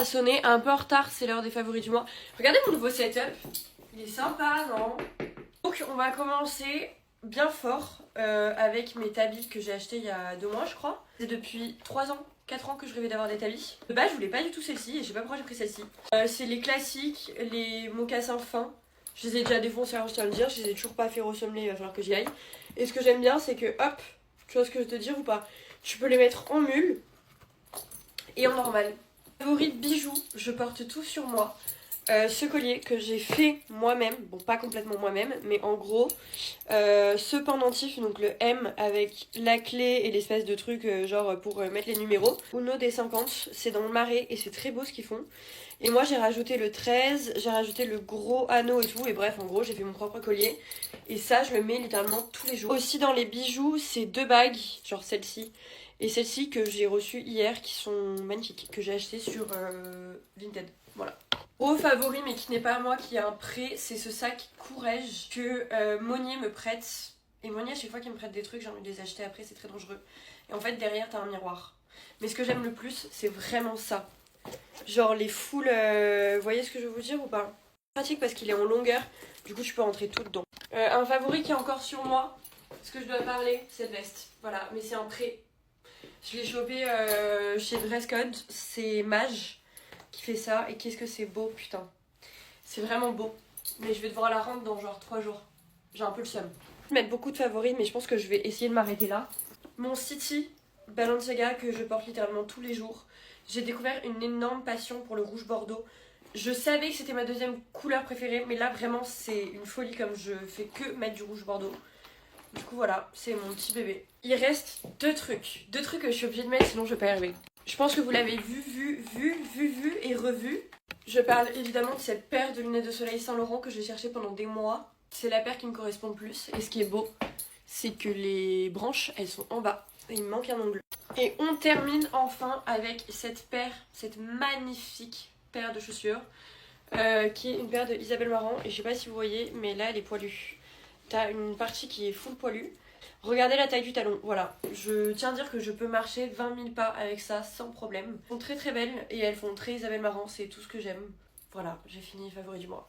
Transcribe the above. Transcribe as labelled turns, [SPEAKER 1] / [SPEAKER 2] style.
[SPEAKER 1] a sonné, un peu en retard, c'est l'heure des favoris du mois. Regardez mon nouveau setup, il est sympa, non? Donc on va commencer bien fort avec mes tabis que j'ai achetés il y a 2 mois je crois. C'est depuis 3 ans, 4 ans que je rêvais d'avoir des tabis. De base je voulais pas du tout celle-ci et je sais pas pourquoi j'ai pris celle-ci. C'est les classiques, les mocassins fins. Je les ai déjà défoncés, je tiens à le dire, je les ai toujours pas fait ressembler, il va falloir que j'y aille. Et ce que j'aime bien c'est que hop, tu vois ce que je veux te dire ou pas? Tu peux les mettre en mule et en normal. Favoris bijoux, je porte tout sur moi. Ce collier que j'ai fait moi-même, bon pas complètement moi-même, mais en gros, ce pendentif, donc le M avec la clé et l'espèce de truc genre pour mettre les numéros. Uno des 50, c'est dans le Marais et c'est très beau ce qu'ils font. Et moi j'ai rajouté le 13, j'ai rajouté le gros anneau et tout, et bref en gros j'ai fait mon propre collier. Et ça je le mets littéralement tous les jours. Aussi dans les bijoux, c'est 2 bagues, genre celle-ci. Et celles-ci que j'ai reçues hier qui sont magnifiques, que j'ai acheté sur Vinted. Voilà. Au favori, mais qui n'est pas à moi, qui a un prêt, c'est ce sac Courrèges que Monnier me prête. Et Monnier, à chaque fois qu'il me prête des trucs, j'ai envie de les acheter après, c'est très dangereux. Et en fait, derrière, t'as un miroir. Mais ce que j'aime le plus, c'est vraiment ça. Genre les foules, vous voyez ce que je veux vous dire ou pas? Pratique parce qu'il est en longueur, du coup tu peux rentrer tout dedans. Un favori qui est encore sur moi, ce que je dois parler, cette veste. Voilà, mais c'est un prêt. Je l'ai chopé chez Dresscode, c'est Mage qui fait ça. Et qu'est-ce que c'est beau, putain. C'est vraiment beau. Mais je vais devoir la rendre dans genre 3 jours. J'ai un peu le seum. Je vais mettre beaucoup de favoris, mais je pense que je vais essayer de m'arrêter là. Mon City Balenciaga que je porte littéralement tous les jours. J'ai découvert une énorme passion pour le rouge bordeaux. Je savais que c'était ma deuxième couleur préférée, mais là vraiment c'est une folie comme je fais que mettre du rouge bordeaux. Du coup voilà, c'est mon petit bébé. Il reste 2 trucs. 2 trucs que je suis obligée de mettre sinon je vais pas y arriver. Je pense que vous l'avez vu et revu. Je parle évidemment de cette paire de lunettes de soleil Saint Laurent que j'ai cherché pendant des mois. C'est la paire qui me correspond le plus. Et ce qui est beau, c'est que les branches, elles sont en bas. Et il me manque un ongle. Et on termine enfin avec cette paire, cette magnifique paire de chaussures. Qui est une paire de Isabelle Marant. Et je sais pas si vous voyez, mais là elle est poilue. T'as une partie qui est full poilue. Regardez la taille du talon, voilà. Je tiens à dire que je peux marcher 20 000 pas avec ça sans problème. Elles sont très très belles et elles font très Isabelle Marant, c'est tout ce que j'aime. Voilà, j'ai fini les favoris du mois.